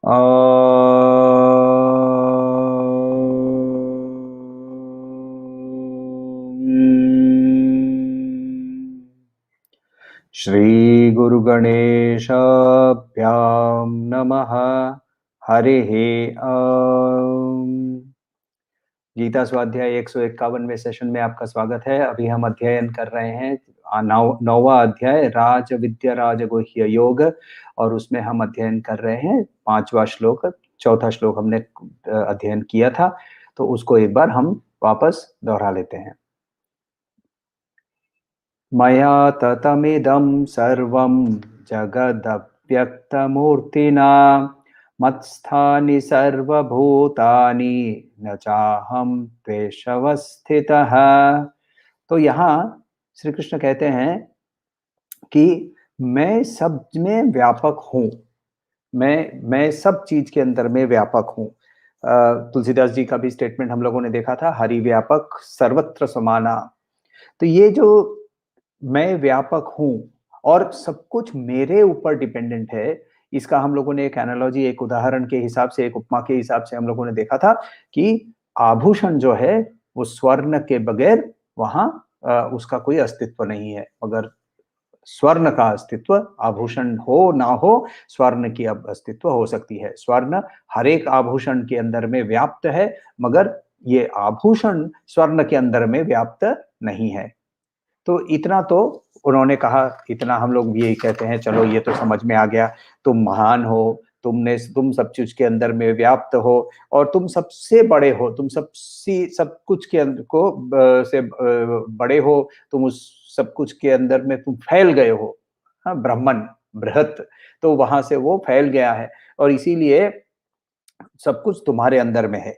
श्री गुरु गणेशाभ्याम नमः। हरिः ओम। गीता स्वाध्याय 151वें सेशन में आपका स्वागत है। अभी हम अध्ययन कर रहे हैं नौवां अध्याय राज विद्या राजगुह्य योग, और उसमें हम अध्ययन कर रहे हैं 5वां श्लोक। चौथा श्लोक हमने अध्ययन किया था, तो उसको एक बार हम वापस दोहरा लेते हैं। मया ततमिदं सर्वं जगदव्यक्तमूर्तिना मत्स्थानि सर्वभूतानि न चाहं त्वेषवस्थितः। तो यहाँ श्री कृष्ण कहते हैं कि मैं सब में व्यापक हूँ, मैं सब चीज के अंदर में व्यापक हूँ। तुलसीदास जी का भी स्टेटमेंट हम लोगों ने देखा था, हरि व्यापक सर्वत्र समाना। तो ये जो मैं व्यापक हूं और सब कुछ मेरे ऊपर डिपेंडेंट है, इसका हम लोगों ने एक एनालॉजी, एक उदाहरण के हिसाब से, एक उपमा के हिसाब से हम लोगों ने देखा था कि आभूषण जो है वो स्वर्ण के बगैर वहां उसका कोई अस्तित्व नहीं है, मगर स्वर्ण का अस्तित्व, आभूषण हो ना हो, स्वर्ण की अब अस्तित्व हो सकती है। स्वर्ण हर एक आभूषण के अंदर में व्याप्त है, मगर ये आभूषण स्वर्ण के अंदर में व्याप्त नहीं है। तो इतना तो उन्होंने कहा, इतना हम लोग यही कहते हैं, चलो ये तो समझ में आ गया, तुम महान हो, तुम सब चीज के अंदर में व्याप्त हो, और तुम सबसे बड़े हो, तुम सब कुछ के अंदर को से बड़े हो, तुम उस सब कुछ के अंदर में तुम फैल गए हो। हाँ, ब्रह्मन बृहत, तो वहां से वो फैल गया है, और इसीलिए सब कुछ तुम्हारे अंदर में है।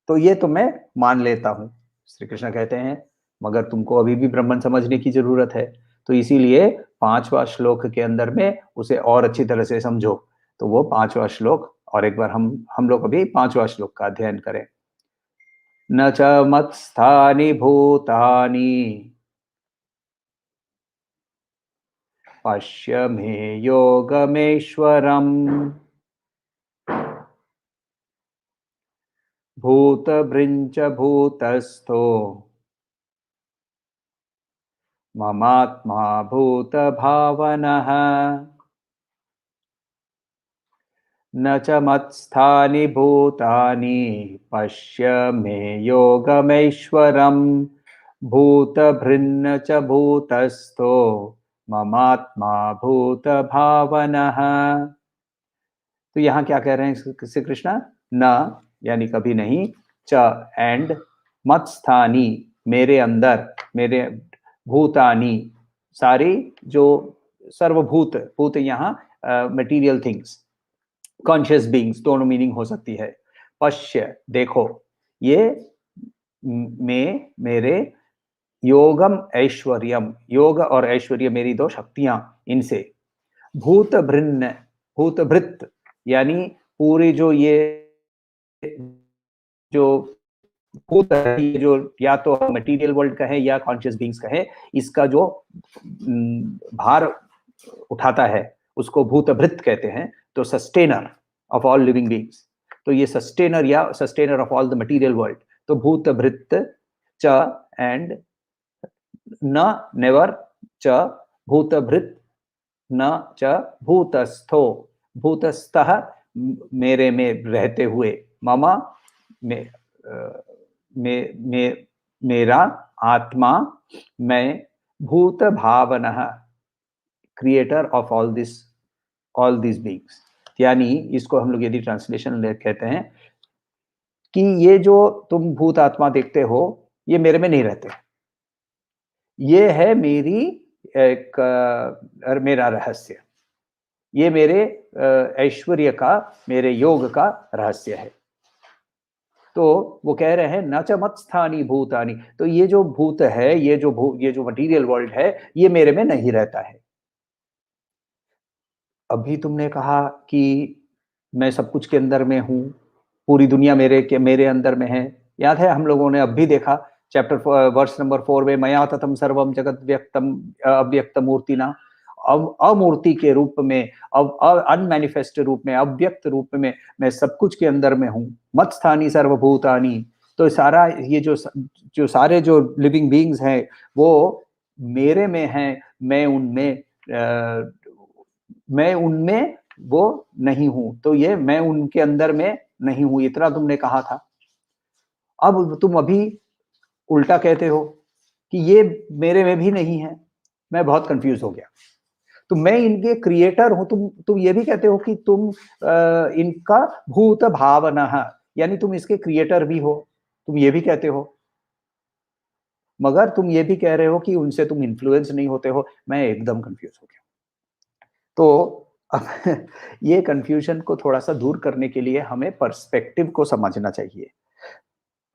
तो ये तो मैं मान लेता हूं। श्री कृष्ण कहते हैं मगर तुमको अभी भी ब्रह्मन समझने की जरूरत है, तो इसीलिए 5वां श्लोक के अंदर में उसे और अच्छी तरह से समझो। तो वो 5वां श्लोक और एक बार हम लोग अभी 5वां श्लोक का अध्ययन करें। न च मत्स्थानि भूतानि पश्य मे योगमेश्वरम् भूतभृञ्च भूतस्थो ममात्मा भूतभावनः। न च मत्स्थानि भूतानि पश्य मे योगमैश्वरम् भूतभृन्न च भूतस्थो ममात्मा भूतभावनः। तो यहाँ क्या कह रहे हैं श्री कृष्ण? न यानी कभी नहीं, च एंड, मत्स्थानी मेरे अंदर, मेरे भूतानी सारी जो सर्वभूत, भूत यहाँ मटेरियल थिंग्स, कॉन्शियस बीइंग्स, दोनों मीनिंग हो सकती है। पश्य देखो, ये में मेरे योगम ऐश्वर्यम, योग और ऐश्वर्य मेरी दो शक्तियां, इनसे भूत भृन्न, भूत भृत यानी पूरी जो ये जो भूत है, ये जो या तो मटेरियल वर्ल्ड का है या कॉन्शियस बीइंग्स का है, इसका जो भार उठाता है उसको भूतभृत कहते हैं। तो sustainer of all living beings, तो ये सस्टेनर या sustainer of all the material world. तो भूतभृत च एंड न नेवर च भूतभृत न च भूतस्थो, भूतस्थः मेरे में रहते हुए, ममा में मेरा आत्मा, मैं भूत भावनः creator of all this beings. यानी इसको हम लोग यदि ट्रांसलेशन कहते हैं कि ये जो तुम भूत आत्मा देखते हो, ये मेरे में नहीं रहते, ये है मेरी एक मेरा रहस्य, ये मेरे ऐश्वर्य का, मेरे योग का रहस्य है। तो वो कह रहे हैं न च मत्स्थानि भूतानि, तो ये जो भूत है, ये जो मटेरियल वर्ल्ड है, ये मेरे में नहीं रहता है। अभी तुमने कहा कि मैं सब कुछ के अंदर में हूँ, पूरी दुनिया मेरे अंदर में है। याद है हम लोगों ने अब भी देखा चैप्टर वर्स नंबर 4 में, मया ततम सर्वम जगत व्यक्तम अव्यक्त मूर्तिना। अमूर्ति के रूप में, अनमैनिफेस्ट रूप में, अव्यक्त रूप में मैं सब कुछ के अंदर में हूँ। मत स्थानी सर्वभूतानि, तो सारा ये जो सारे जो लिविंग बीइंग्स हैं वो मेरे में हैं, मैं उनमें वो नहीं हूँ। तो ये मैं उनके अंदर में नहीं हूँ, इतना तुमने कहा था। अब तुम अभी उल्टा कहते हो कि ये मेरे में भी नहीं है। मैं बहुत कंफ्यूज हो गया। तो मैं इनके क्रिएटर हूं, तुम ये भी कहते हो कि तुम इनका भूत भावनः, यानी तुम इसके क्रिएटर भी हो, तुम ये भी कहते हो, मगर तुम ये भी कह रहे हो कि उनसे तुम इन्फ्लुएंस नहीं होते हो। मैं एकदम कंफ्यूज हो गया। तो अब ये कंफ्यूजन को थोड़ा सा दूर करने के लिए हमें पर्सपेक्टिव को समझना चाहिए।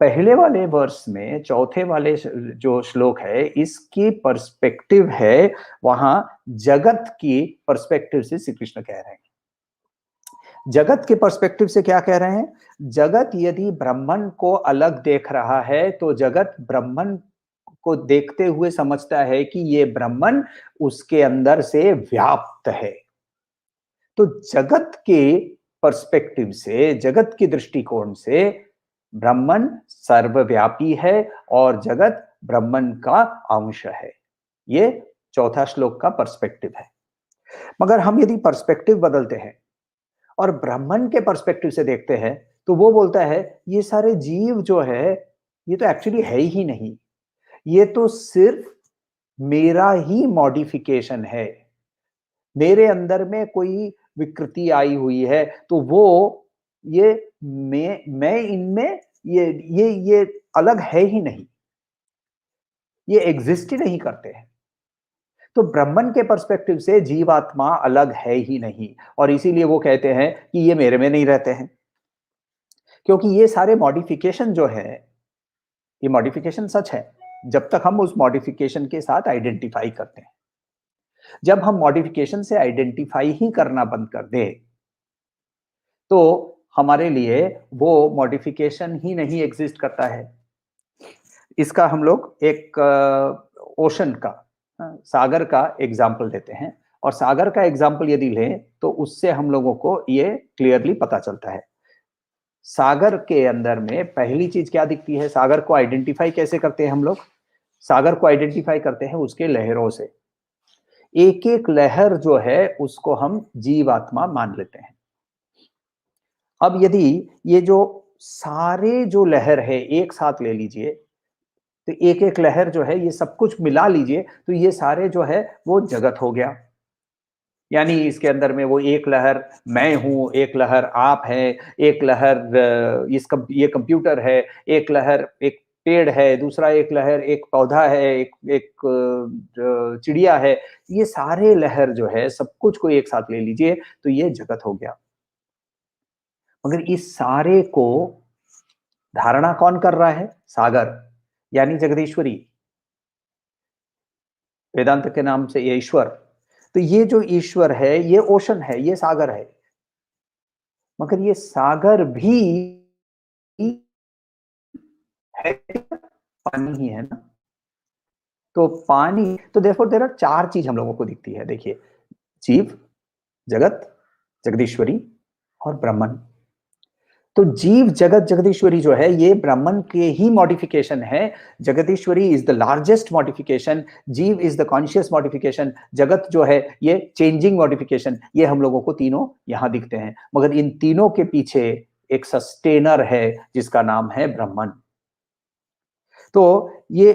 पहले वाले वर्स में चौथे वाले जो श्लोक है, इसकी पर्सपेक्टिव है वहां जगत की पर्सपेक्टिव से श्री कृष्ण कह रहे हैं। जगत के पर्सपेक्टिव से क्या कह रहे हैं? जगत यदि ब्रह्मन को अलग देख रहा है तो जगत ब्रह्मन को देखते हुए समझता है कि ये ब्रह्मन उसके अंदर से व्याप्त है। तो जगत के पर्सपेक्टिव से, जगत के दृष्टिकोण से ब्रह्मन सर्वव्यापी है और जगत ब्रह्मन का अंश है। ये चौथा श्लोक का पर्सपेक्टिव है। मगर हम यदि पर्सपेक्टिव बदलते हैं और ब्राह्मण के पर्सपेक्टिव से देखते हैं तो वो बोलता है ये सारे जीव जो है ये तो एक्चुअली है ही नहीं, ये तो सिर्फ मेरा ही मॉडिफिकेशन है। मेरे अंदर में कोई विकृति आई हुई है तो वो ये मैं इनमें ये अलग है ही नहीं, ये एग्जिस्ट ही नहीं करते हैं। तो ब्राह्मण के पर्सपेक्टिव से जीवात्मा अलग है ही नहीं, और इसीलिए वो कहते हैं कि ये मेरे में नहीं रहते हैं, क्योंकि ये सारे मॉडिफिकेशन जो है, ये मॉडिफिकेशन सच है जब तक हम उस मॉडिफिकेशन के साथ आइडेंटिफाई करते हैं। जब हम मॉडिफिकेशन से आइडेंटिफाई ही करना बंद कर दें तो हमारे लिए वो मॉडिफिकेशन ही नहीं एग्जिस्ट करता है। इसका हम लोग एक ओशन का, सागर का एग्जाम्पल देते हैं, और सागर का एग्जाम्पल यदि लें तो उससे हम लोगों को ये क्लियरली पता चलता है। सागर के अंदर में पहली चीज क्या दिखती है? सागर को आइडेंटिफाई कैसे करते हैं हम लोग? सागर को आइडेंटिफाई करते हैं उसके लहरों से। एक एक लहर जो है उसको हम जीवात्मा मान लेते हैं। अब यदि ये जो सारे जो लहर है एक साथ ले लीजिए, तो एक एक लहर जो है ये सब कुछ मिला लीजिए तो ये सारे जो है वो जगत हो गया। यानी इसके अंदर में वो एक लहर मैं हूं, एक लहर आप है, एक लहर ये कंप्यूटर है, एक लहर एक पेड़ है, दूसरा एक लहर एक पौधा है, एक चिड़िया है। ये सारे लहर जो है सब कुछ को एक साथ ले लीजिए तो ये जगत हो गया। मगर इस सारे को धारणा कौन कर रहा है? सागर, यानी जगदीश्वरी, वेदांत के नाम से ये ईश्वर। तो ये जो ईश्वर है ये ओशन है, ये सागर है। मगर ये सागर भी है, पानी ही है ना। तो पानी, तो देयरफॉर देयर आर चार चीज हम लोगों को दिखती है। देखिए, जीव, जगत, जगदीश्वरी और ब्रह्मन। तो जीव जगत जगदीश्वरी जो है ये ब्राह्मण के ही मॉडिफिकेशन है। Jagadishwari is the largest modification, जीव इज द कॉन्शियस मॉडिफिकेशन, जगत जो है ये चेंजिंग मॉडिफिकेशन। ये हम लोगों को तीनों यहां दिखते हैं, मगर इन तीनों के पीछे एक सस्टेनर है जिसका नाम है ब्रह्मन। तो ये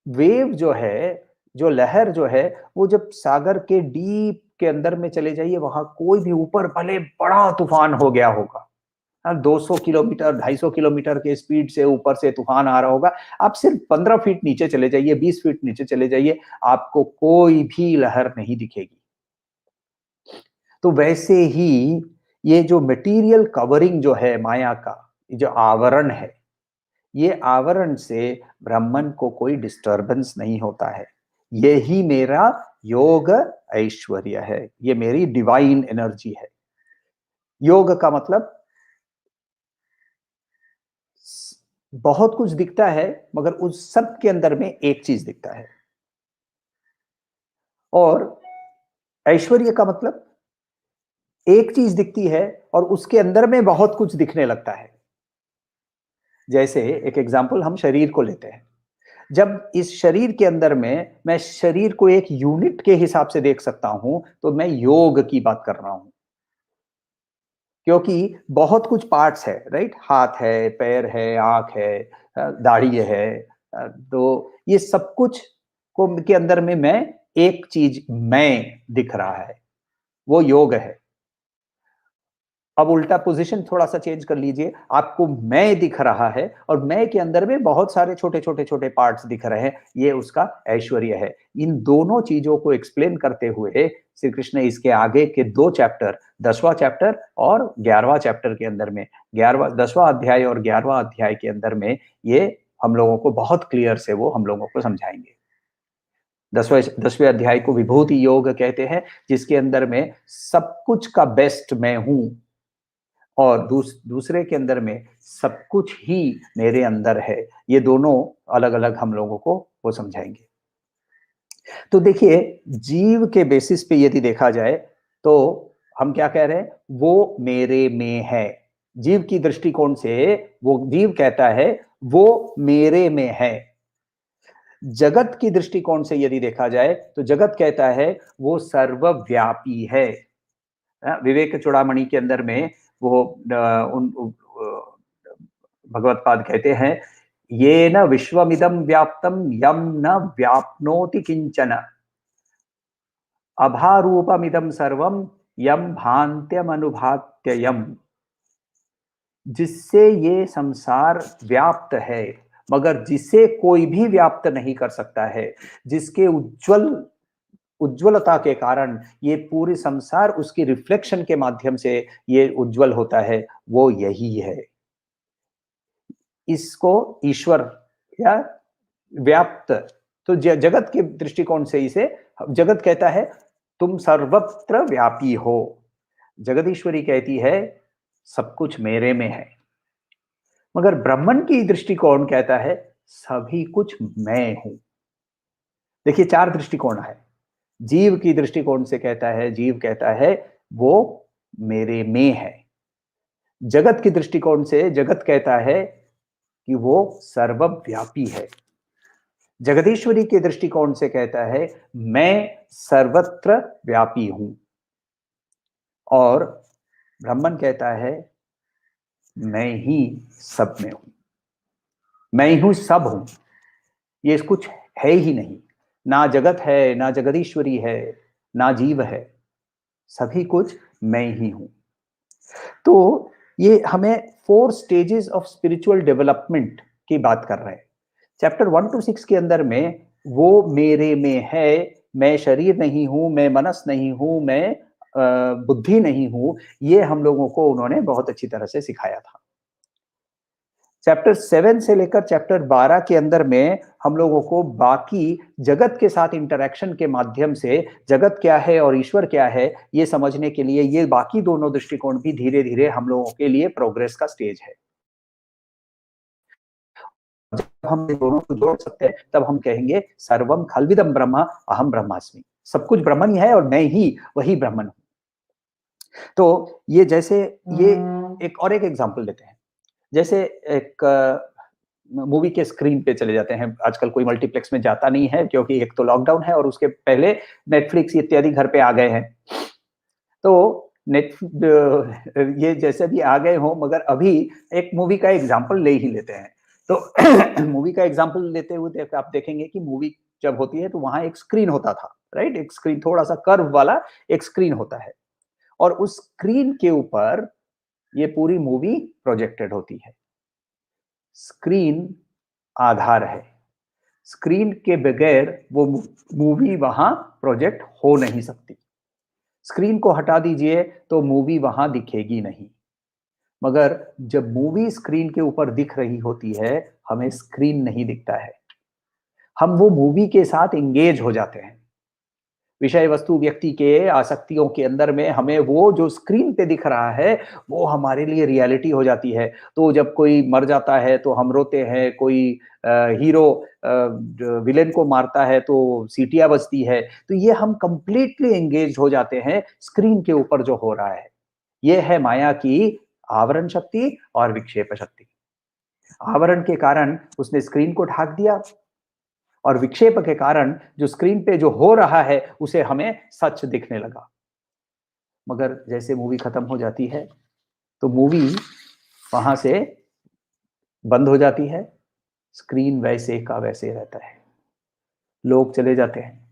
वेव जो है, जो लहर जो है, वो जब सागर के डीप के अंदर में चले जाइए, वहां कोई भी ऊपर भले बड़ा तूफान हो गया होगा, 200 किलोमीटर 250 किलोमीटर के स्पीड से ऊपर से तूफान आ रहा होगा, आप सिर्फ 15 फीट नीचे चले जाइए, 20 फीट नीचे चले जाइए, आपको कोई भी लहर नहीं दिखेगी। तो वैसे ही ये जो मटेरियल कवरिंग जो है माया का, जो आवरण है, ये आवरण से ब्राह्मण को कोई डिस्टरबेंस नहीं होता है। यही मेरा योग ऐश्वर्य है, ये मेरी डिवाइन एनर्जी है। योग का मतलब बहुत कुछ दिखता है मगर उस सब के अंदर में एक चीज दिखता है, और ऐश्वर्य का मतलब एक चीज दिखती है और उसके अंदर में बहुत कुछ दिखने लगता है। जैसे एक एग्जांपल हम शरीर को लेते हैं। जब इस शरीर के अंदर में मैं शरीर को एक यूनिट के हिसाब से देख सकता हूं, तो मैं योग की बात कर रहा हूं। क्योंकि बहुत कुछ पार्ट्स है, राइट? हाथ है, पैर है, आंख है, दाढ़ी है, तो ये सब कुछ को के अंदर में मैं एक चीज मैं दिख रहा है, वो योग है। अब उल्टा पोजीशन थोड़ा सा चेंज कर लीजिए, आपको मैं दिख रहा है और मैं के अंदर में बहुत सारे छोटे छोटे छोटे पार्ट्स दिख रहे हैं, ये उसका ऐश्वर्य है। इन दोनों चीजों को एक्सप्लेन करते हुए श्री कृष्ण इसके आगे के 2 चैप्टर, 10वां चैप्टर और 11वां चैप्टर के अंदर में, 11वां 10वां अध्याय और 11वां अध्याय के अंदर में ये हम लोगों को बहुत क्लियर से वो हम लोगों को समझाएंगे। 10वें अध्याय को विभूति योग कहते हैं, जिसके अंदर में सब कुछ का बेस्ट मैं हूं, और दूसरे के अंदर में सब कुछ ही मेरे अंदर है। ये दोनों अलग अलग हम लोगों को वो समझाएंगे। तो देखिए, जीव के बेसिस पे यदि देखा जाए तो हम क्या कह रहे हैं, वो मेरे में है। जीव की दृष्टिकोण से वो जीव कहता है वो मेरे में है। जगत की दृष्टिकोण से यदि देखा जाए तो जगत कहता है वो सर्वव्यापी है। विवेक चूड़ामणि के अंदर में वो भगवत पाद कहते हैं, ये न विश्वमिदं व्याप्तम यम न व्याप्नोति किंचन अभारूपमिदं सर्वम यम भान्त्यम अनुभात्ययम। जिससे ये संसार व्याप्त है, मगर जिसे कोई भी व्याप्त नहीं कर सकता है, जिसके उज्ज्वलता के कारण ये पूरी संसार उसकी रिफ्लेक्शन के माध्यम से ये उज्जवल होता है, वो यही है। इसको ईश्वर या व्याप्त, तो जगत के दृष्टिकोण से इसे जगत कहता है तुम सर्वत्र व्यापी हो। जगदीश्वरी कहती है सब कुछ मेरे में है। मगर ब्राह्मण की दृष्टिकोण कहता है सभी कुछ मैं हूं। देखिए, 4 दृष्टिकोण है। जीव की दृष्टिकोण से कहता है, जीव कहता है वो मेरे में है। जगत की दृष्टिकोण से जगत कहता है कि वो सर्वव्यापी है। जगदीश्वरी के दृष्टिकोण से कहता है मैं सर्वत्र व्यापी हूं। और ब्राह्मण कहता है मैं ही सब में हूं, मैं ही सब हूं। ये कुछ है ही नहीं, ना जगत है, ना जगदीश्वरी है, ना जीव है, सभी कुछ मैं ही हूं। तो ये हमें 4 स्टेजेस ऑफ स्पिरिचुअल डेवलपमेंट की बात कर रहे हैं। चैप्टर 1 to 6 के अंदर में वो मेरे में है, मैं शरीर नहीं हूं, मैं मनस नहीं हूं, मैं बुद्धि नहीं हूं, ये हम लोगों को उन्होंने बहुत अच्छी तरह से सिखाया था। चैप्टर 7 से लेकर चैप्टर 12 के अंदर में हम लोगों को बाकी जगत के साथ इंटरेक्शन के माध्यम से जगत क्या है और ईश्वर क्या है ये समझने के लिए ये बाकी दोनों दृष्टिकोण भी धीरे धीरे हम लोगों के लिए प्रोग्रेस का स्टेज है। जब हम इन दोनों को जोड़ सकते हैं तब हम कहेंगे सर्वम खल्विदम ब्रह्म अहम ब्रह्मास्मि। सब कुछ ब्रह्मन ही है और मैं ही वही ब्रह्मन हूं। तो ये जैसे ये एक एग्जांपल लेते हैं। जैसे एक मूवी के स्क्रीन पे चले जाते हैं। आजकल कोई मल्टीप्लेक्स में जाता नहीं है क्योंकि एक तो लॉकडाउन है और उसके पहले नेटफ्लिक्स इत्यादि घर पे आ गए हैं। तो नेट ये जैसे भी आ गए हों, मगर अभी एक मूवी का एग्जांपल ले ही लेते हैं। तो मूवी का एग्जांपल लेते हुए आप देखेंगे कि मूवी जब होती है तो वहां एक स्क्रीन होता था, राइट? एक स्क्रीन, थोड़ा सा कर्व वाला एक स्क्रीन होता है और उस स्क्रीन के ऊपर ये पूरी मूवी प्रोजेक्टेड होती है। स्क्रीन आधार है, स्क्रीन के बगैर वो मूवी वहां प्रोजेक्ट हो नहीं सकती। स्क्रीन को हटा दीजिए तो मूवी वहां दिखेगी नहीं। मगर जब मूवी स्क्रीन के ऊपर दिख रही होती है, हमें स्क्रीन नहीं दिखता है, हम वो मूवी के साथ एंगेज हो जाते हैं। विषय वस्तु व्यक्ति के आसक्तियों के अंदर में हमें वो जो स्क्रीन पे दिख रहा है, वो हमारे लिए रियलिटी हो जाती है। तो जब कोई मर जाता है तो हम रोते हैं, कोई हीरो विलेन को मारता है तो सीटियाँ बजती है। तो ये हम कंप्लीटली एंगेज्ड हो जाते हैं स्क्रीन के ऊपर जो हो रहा है। ये है माया की आवरण शक्ति और विक्षेप शक्ति। आवरण के कारण उसने स्क्रीन को ढाक दिया और विक्षेप के कारण जो स्क्रीन पे जो हो रहा है उसे हमें सच दिखने लगा। मगर जैसे मूवी खत्म हो जाती है तो मूवी वहां से बंद हो जाती है, स्क्रीन वैसे का वैसे रहता है। लोग चले जाते हैं,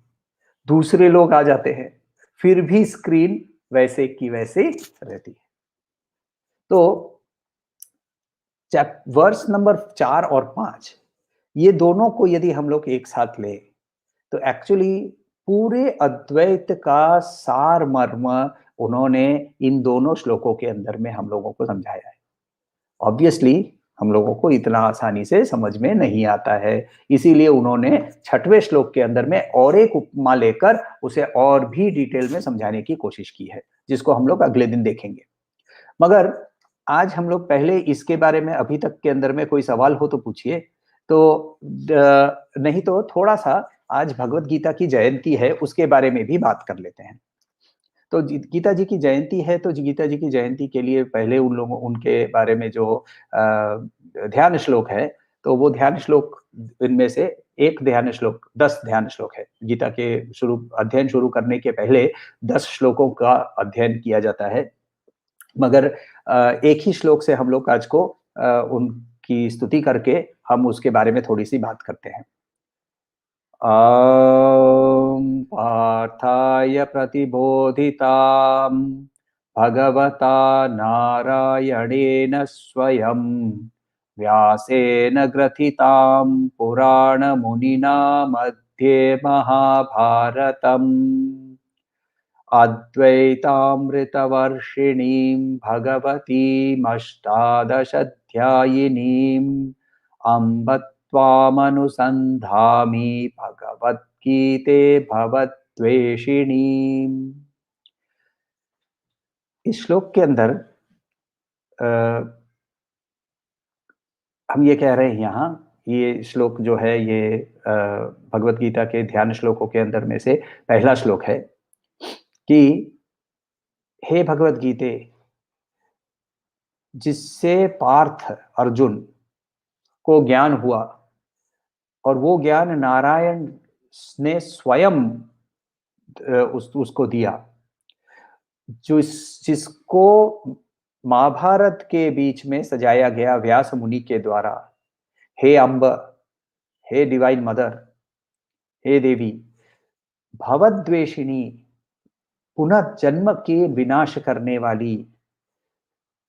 दूसरे लोग आ जाते हैं, फिर भी स्क्रीन वैसे की वैसे रहती है। तो वर्ष नंबर 4 और 5 ये दोनों को यदि हम लोग एक साथ लें तो एक्चुअली पूरे अद्वैत का सार मर्म उन्होंने इन दोनों श्लोकों के अंदर में हम लोगों को समझाया है। ऑब्वियसली हम लोगों को इतना आसानी से समझ में नहीं आता है, इसीलिए उन्होंने 6वें श्लोक के अंदर में और एक उपमा लेकर उसे और भी डिटेल में समझाने की कोशिश की है, जिसको हम लोग अगले दिन देखेंगे। मगर आज हम लोग पहले इसके बारे में अभी तक के अंदर में कोई सवाल हो तो पूछिए, तो नहीं तो थोड़ा-सा आज भगवत गीता की जयंती है, उसके बारे में भी बात कर लेते हैं। तो गीता जी की जयंती है, तो गीता जी की जयंती के लिए पहले उनके बारे में जो ध्यान श्लोक है, तो वो ध्यान श्लोक इनमें से एक ध्यान श्लोक 10 ध्यान श्लोक है। गीता के अध्ययन शुरू करने के पहले 10 श्लोकों का अध्ययन किया जाता है। मगर एक ही श्लोक से हम लोग आज को उनकी स्तुति करके हम उसके बारे में थोड़ी-सी बात करते हैं। पार्थाय प्रतिबोधितां भगवता नारायणेन स्वयं व्यासेन ग्रथितां पुराणमुनिना मध्ये महाभारतम् अद्वैतामृतवर्षिणीं भगवतीमष्टादशाध्यायिनीम् अम्ब त्वामनुसन्धामि भगवद्गीते भवद्वेषिणीम्। इस श्लोक के अंदर हम ये कह रहे हैं यहाँ, ये श्लोक जो है ये भगवत गीता के ध्यान श्लोकों के अंदर में से पहला श्लोक है कि हे भगवत गीते, जिससे पार्थ अर्जुन को ज्ञान हुआ और वो ज्ञान नारायण ने स्वयं उसको दिया, जिसको महाभारत के बीच में सजाया गया व्यास मुनि के द्वारा। हे अम्ब, हे डिवाइन मदर, हे देवी, भवद्वेषिणी, पुनः जन्म के विनाश करने वाली,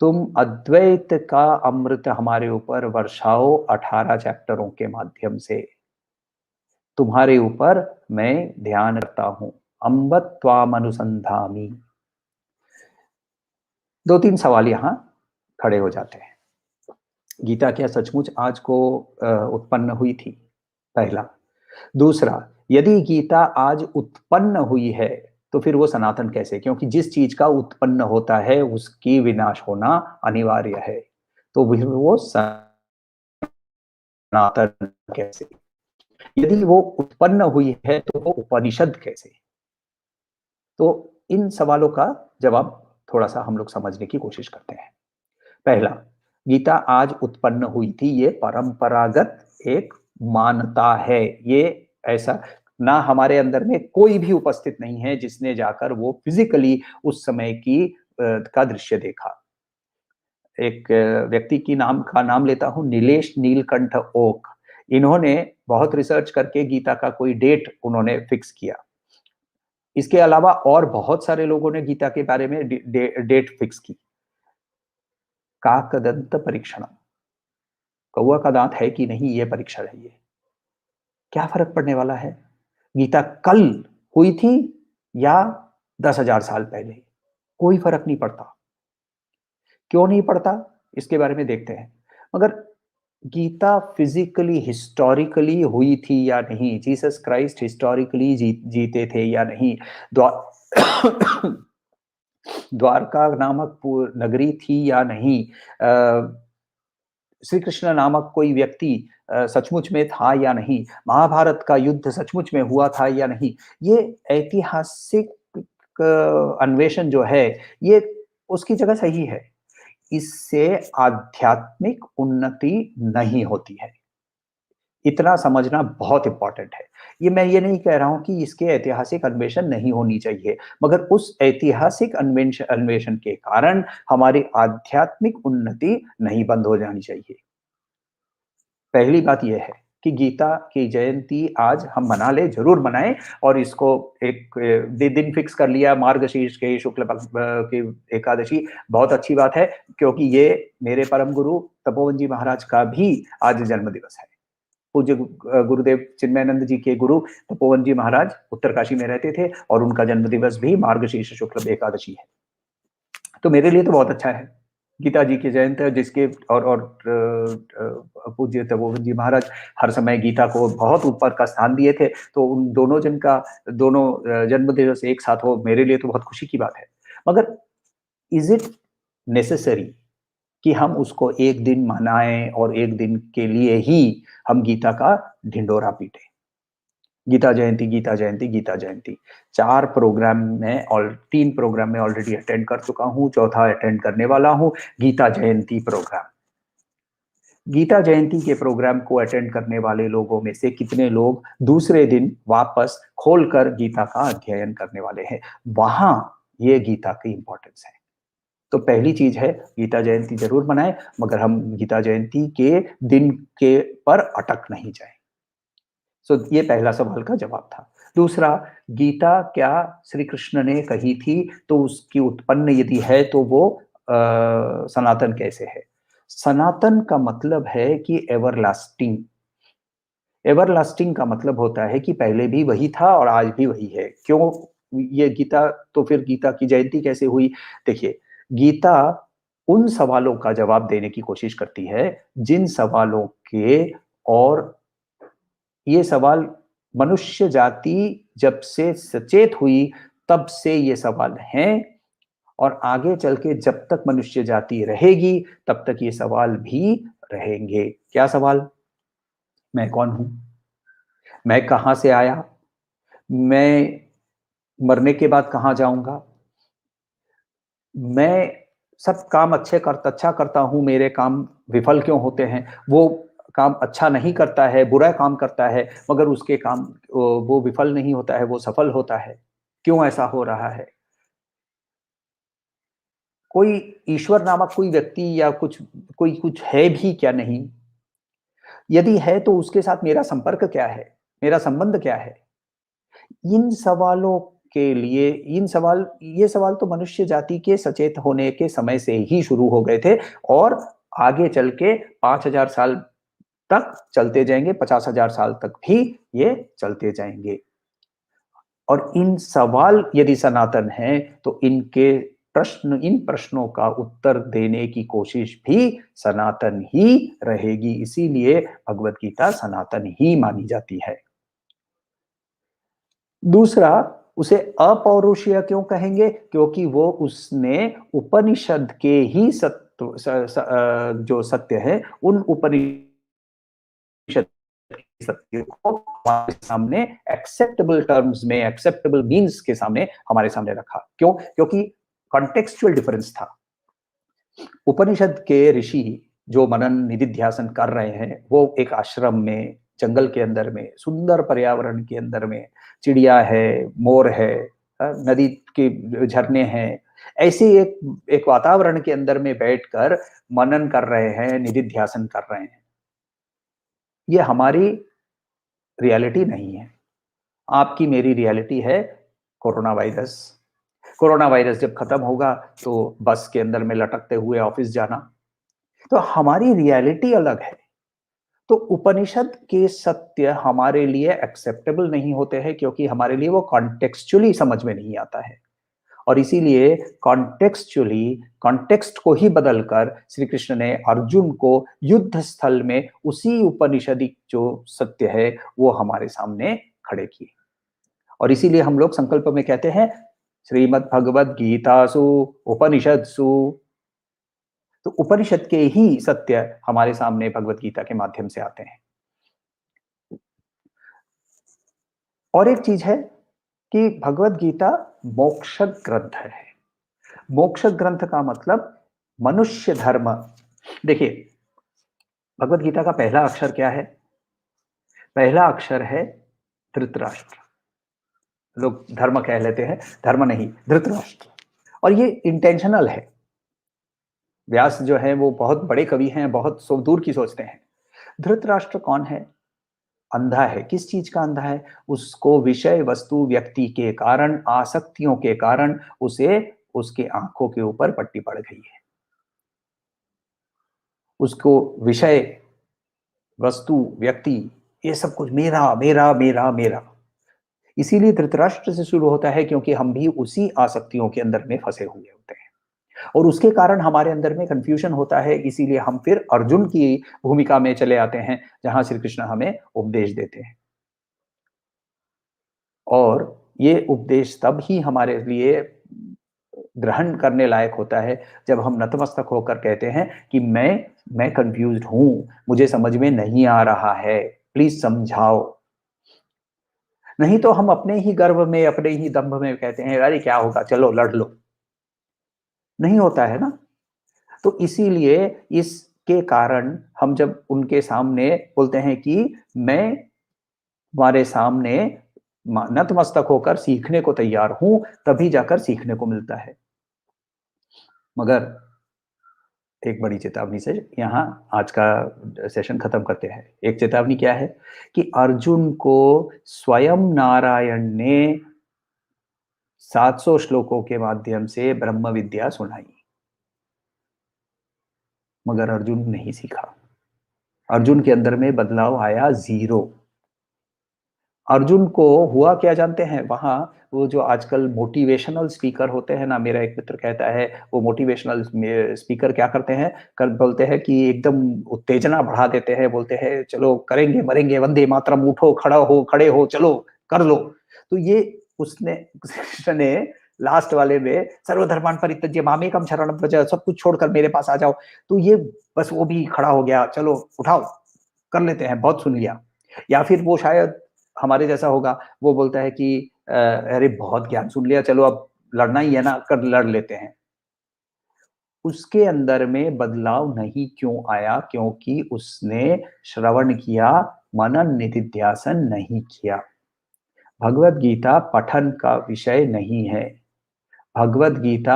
तुम अद्वैत का अमृत हमारे ऊपर वर्षाओ 18 चैप्टरों के माध्यम से। तुम्हारे ऊपर मैं ध्यान रखता हूं। अम्ब त्वाम अनुसंधामी। 2-3 सवाल यहां खड़े हो जाते हैं। गीता क्या सचमुच आज को उत्पन्न हुई थी? पहला। दूसरा, यदि गीता आज उत्पन्न हुई है तो फिर वो सनातन कैसे? क्योंकि जिस चीज का उत्पन्न होता है उसकी विनाश होना अनिवार्य है, तो फिर वो सनातन कैसे? यदि वो उत्पन्न हुई है तो वो उपनिषद कैसे? तो इन सवालों का जवाब थोड़ा-सा हम लोग समझने की कोशिश करते हैं। पहला, गीता आज उत्पन्न हुई थी, ये परंपरागत एक मान्यता है। ये ऐसा ना हमारे अंदर में कोई भी उपस्थित नहीं है जिसने जाकर वो फिजिकली उस समय की का दृश्य देखा। एक व्यक्ति का नाम लेता हूँ, नीलेश नीलकंठ ओक। इन्होंने बहुत रिसर्च करके गीता का कोई डेट उन्होंने फिक्स किया। इसके अलावा और बहुत सारे लोगों ने गीता के बारे में डेट फिक्स की। काकदंत परीक्षण, कौवा का दांत है कि नहीं, ये परीक्षा है। ये क्या फर्क पड़ने वाला है? गीता कल हुई थी या 10,000 साल पहले, कोई फर्क नहीं पड़ता। क्यों नहीं पड़ता, इसके बारे में देखते हैं। मगर गीता फिजिकली हिस्टोरिकली हुई थी या नहीं, जीसस क्राइस्ट हिस्टोरिकली जीते थे या नहीं, द्वा द्वारका नामक नगरी थी या नहीं, श्री कृष्ण नामक कोई व्यक्ति सचमुच में था या नहीं, महाभारत का युद्ध सचमुच में हुआ था या नहीं, ये ऐतिहासिक अन्वेषण जो है, ये उसकी जगह सही है। इससे आध्यात्मिक उन्नति नहीं होती है। इतना समझना बहुत इम्पोर्टेंट है। मैं ये नहीं कह रहा हूँ कि इसके ऐतिहासिक अन्वेषण नहीं होनी चाहिए, मगर उस ऐतिहासिक अन्वेषण के कारण हमारी आध्यात्मिक उन्नति नहीं बंद हो जानी चाहिए। पहली बात ये है कि गीता की जयंती आज हम मना लें, ज़रूर मनाएँ और इसको एक दिन फिक्स कर लिया मार्गशीर्ष के शुक्ल पक्ष की एकादशी, बहुत अच्छी बात है, क्योंकि ये मेरे परम गुरु तपोवन जी महाराज का भी आज जन्म दिवस है। पूज्य गुरुदेव चिन्मयानंद जी के गुरु तपोवन जी महाराज उत्तरकाशी में रहते थे और उनका जन्म दिवस भी मार्गशीर्ष शुक्ल एकादशी है। तो मेरे लिए तो बहुत अच्छा है। गीता जी की जयंती है जिसके और पूज्य तपोवन जी महाराज हर समय गीता को बहुत ऊपर का स्थान दिए थे, तो उन दोनों जन का दोनों जन्म दिवस एक साथ हो, मेरे लिए तो बहुत खुशी की बात है। मगर इज़ इट नेसेसरी कि हम उसको एक दिन मनाएँ और एक दिन के लिए ही हम गीता का ढिंढोरा पीटें? गीता जयंती, गीता जयंती, गीता जयंती। 4 प्रोग्राम में और 3 प्रोग्राम में ऑलरेडी अटेंड कर चुका हूँ, चौथा अटेंड करने वाला हूँ, गीता जयंती प्रोग्राम। गीता जयंती के प्रोग्राम को अटेंड करने वाले लोगों में से कितने लोग दूसरे दिन वापस खोलकर गीता का अध्ययन करने वाले हैं? वहाँ ये गीता की इम्पोर्टेंस है। तो पहली चीज़ है गीता जयंती ज़रूर मनाएँ, मगर हम गीता जयंती के दिन के पर अटक नहीं जाएँ। ये पहला सवाल का जवाब था। दूसरा, गीता क्या श्री कृष्ण ने कही थी, तो उसकी उत्पन्न यदि है तो वो सनातन कैसे है? सनातन का मतलब है कि एवरलास्टिंग। एवरलास्टिंग का मतलब होता है कि पहले भी वही था और आज भी वही है। क्यों ये गीता, तो फिर गीता की जयंती कैसे हुई? देखिए, गीता उन सवालों का जवाब देने की कोशिश करती है, जिन सवालों के और ये सवाल मनुष्य जाति जब से सचेत हुई, तब से ये सवाल हैं और आगे चल के जब तक मनुष्य जाति रहेगी, तब तक ये सवाल भी रहेंगे। क्या सवाल? मैं कौन हूँ? मैं कहाँ से आया? मैं मरने के बाद कहाँ जाऊँगा? मैं सब काम अच्छा करता हूँ, मेरे काम विफल क्यों होते हैं? वो काम अच्छा नहीं करता है, बुरा काम करता है, मगर उसके काम वो विफल नहीं होता है, वो सफल होता है। क्यों ऐसा हो रहा है? कोई ईश्वर नामक कोई व्यक्ति या कुछ है भी क्या नहीं? यदि है तो उसके साथ मेरा संपर्क क्या है? मेरा संबंध क्या है? इन सवालों के लिए ये सवाल तो मनुष्य जाति के सचेत होने के समय से ही शुरू हो गए थे और आगे चल के 5000 साल तक चलते जाएँगे, 50,000 साल तक भी ये चलते जाएँगे। और इन सवाल यदि सनातन हैं, तो इन प्रश्नों का उत्तर देने की कोशिश भी सनातन ही रहेगी, इसीलिए भगवत गीता सनातन ही मानी जाती है। दूसरा, उसे अपौरुषीय क्यों कहेंगे? क्योंकि वो उसने उपनिषद के ही जो सत्य है, उन उपनिषद के सत्य को हमारे सामने एक्सेप्टेबल टर्म्स में, एक्सेप्टेबल मीन्स के सामने हमारे सामने रखा। क्यों? क्योंकि कॉन्टेक्सचुअल डिफरेंस था। उपनिषद के ऋषि जो मनन निधिध्यासन कर रहे हैं, वो एक आश्रम में, जंगल के अंदर में, सुंदर पर्यावरण के अंदर में, चिड़िया है, मोर है, नदी के झरने हैं, ऐसे एक एक वातावरण के अंदर में बैठकर मनन कर रहे हैं, निधिध्यासन कर रहे हैं। ये हमारी रियलिटी नहीं है। आपकी मेरी रियलिटी है कोरोना वायरस। कोरोना वायरस जब खत्म होगा, तो बस के अंदर में लटकते हुए ऑफिस जाना। तो हमारी रियलिटी अलग है। तो उपनिषद के सत्य हमारे लिए एक्सेप्टेबल नहीं होते हैं क्योंकि हमारे लिए वो कॉन्टेक्सचुअली समझ में नहीं आता है और इसीलिए कॉन्टेक्सचुअली कॉन्टेक्स्ट को ही बदलकर श्री कृष्ण ने अर्जुन को युद्ध स्थल में उसी उपनिषदिक जो सत्य है वो हमारे सामने खड़े किए। और इसीलिए हम लोग संकल्प में कहते हैं श्रीमद् भगवद गीतासु उपनिषदसु। तो उपनिषद के ही सत्य हमारे सामने भगवत गीता के माध्यम से आते हैं। और एक चीज है कि भगवत गीता मोक्ष ग्रंथ है। मोक्ष ग्रंथ का मतलब मनुष्य धर्म। देखिए, भगवत गीता का पहला अक्षर क्या है? पहला अक्षर है धृतराष्ट्र। लोग धर्म कह लेते हैं, धर्म नहीं, धृतराष्ट्र। और ये इंटेंशनल है। व्यास जो है वो बहुत बड़े कवि हैं, बहुत दूर की सोचते हैं। धृतराष्ट्र कौन है? अंधा है। किस चीज का अंधा है? उसको विषय वस्तु व्यक्ति के कारण, आसक्तियों के कारण उसे उसके आंखों के ऊपर पट्टी पड़ गई है। उसको विषय वस्तु व्यक्ति ये सब कुछ मेरा मेरा मेरा मेरा। इसीलिए धृतराष्ट्र से शुरू होता है, क्योंकि हम भी उसी आसक्तियों के अंदर में फंसे हुए होते हैं और उसके कारण हमारे अंदर में कंफ्यूजन होता है। इसीलिए हम फिर अर्जुन की भूमिका में चले आते हैं, जहां श्री कृष्ण हमें उपदेश देते हैं। और ये उपदेश तब ही हमारे लिए ग्रहण करने लायक होता है जब हम नतमस्तक होकर कहते हैं कि मैं कंफ्यूज्ड हूं, मुझे समझ में नहीं आ रहा है, प्लीज समझाओ। नहीं तो हम अपने ही गर्व में, अपने ही दंभ में कहते हैं अरे क्या होगा, चलो लड़ लो। नहीं होता है ना। तो इसीलिए इसके कारण हम जब उनके सामने बोलते हैं कि मैं तुम्हारे सामने नतमस्तक होकर सीखने को तैयार हूं, तभी जाकर सीखने को मिलता है। मगर एक बड़ी चेतावनी से यहाँ आज का सेशन खत्म करते हैं। एक चेतावनी क्या है कि अर्जुन को स्वयं नारायण ने 700 श्लोकों के माध्यम से ब्रह्म विद्या सुनाई, मगर अर्जुन नहीं सीखा। अर्जुन के अंदर में बदलाव आया जीरो। अर्जुन को हुआ क्या जानते हैं? वहां वो जो आजकल मोटिवेशनल स्पीकर होते हैं ना, मेरा एक मित्र कहता है वो मोटिवेशनल स्पीकर क्या करते हैं, कर बोलते हैं कि एकदम उत्तेजना बढ़ा देते हैं, बोलते हैं चलो करेंगे मरेंगे, वंदे मातरम, उठो खड़ा हो, खड़े हो, चलो कर लो। तो ये उसने कृष्ण ने लास्ट वाले में सर्वधर्मान् परित्यज्य मामेकं शरणं व्रज, सब कुछ छोड़कर मेरे पास आ जाओ। तो ये बस वो भी खड़ा हो गया, चलो उठाओ कर लेते हैं, बहुत सुन लिया। या फिर वो शायद हमारे जैसा होगा, वो बोलता है कि अरे बहुत ज्ञान सुन लिया, चलो अब लड़ना ही है ना, कर लड़ लेते हैं। उसके अंदर में बदलाव नहीं क्यों आया? क्योंकि उसने श्रवण किया, मनन निधिध्यासन नहीं किया। भगवत गीता पठन का विषय नहीं है, भगवत गीता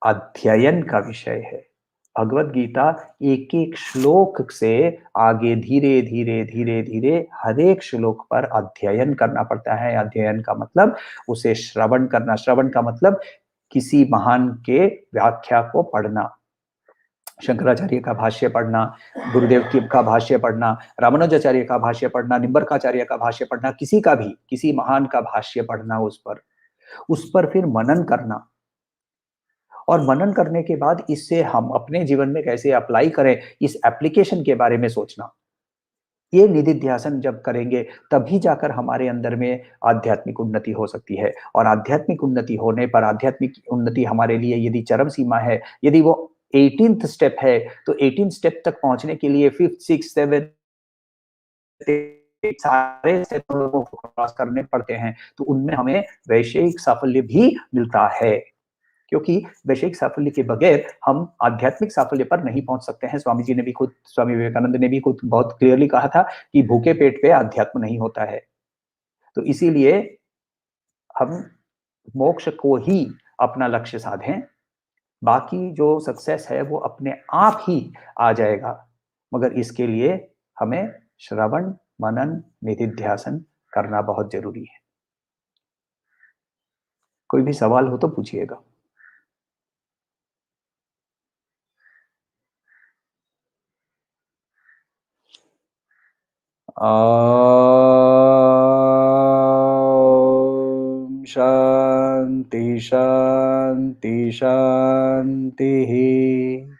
अध्ययन का विषय है। भगवत गीता एक एक श्लोक से आगे धीरे धीरे धीरे धीरे हर एक श्लोक पर अध्ययन करना पड़ता है। अध्ययन का मतलब उसे श्रवण करना, श्रवण का मतलब किसी महान के व्याख्या को पढ़ना, शंकराचार्य का भाष्य पढ़ना, गुरुदेव की का भाष्य पढ़ना, रामानुजाचार्य का भाष्य पढ़ना, निम्बरकाचार्य का भाष्य पढ़ना, किसी का भी, किसी महान का भाष्य पढ़ना, उस पर फिर मनन करना। और मनन करने के बाद इससे हम अपने जीवन में कैसे अप्लाई करें, इस एप्लीकेशन के बारे में सोचना। ये निधिध्यासन जब करेंगे तभी जाकर हमारे अंदर में आध्यात्मिक उन्नति हो सकती है। और आध्यात्मिक उन्नति होने पर, आध्यात्मिक उन्नति हमारे लिए यदि चरम सीमा है, यदि वो 18th स्टेप है, तो 18 स्टेप तक पहुंचने के लिए 5th 6th 7th सारे स्टेप को क्रॉस करने पड़ते हैं। तो उनमें हमें वैषयिक साफल्य भी मिलता है, क्योंकि वैश्विक साफल्य के बगैर हम आध्यात्मिक साफल्य पर नहीं पहुंच सकते हैं। स्वामी जी ने भी खुद, स्वामी विवेकानंद ने भी खुद बहुत क्लियरली कहा था कि भूखे पेट पे अध्यात्म नहीं होता है। तो इसीलिए हम मोक्ष को ही अपना लक्ष्य साधें, बाकी जो सक्सेस है वो अपने आप ही आ जाएगा। मगर इसके लिए हमें श्रवण मनन निधिध्यासन करना बहुत जरूरी है। कोई भी सवाल हो तो पूछिएगा। शांति शांति शांति।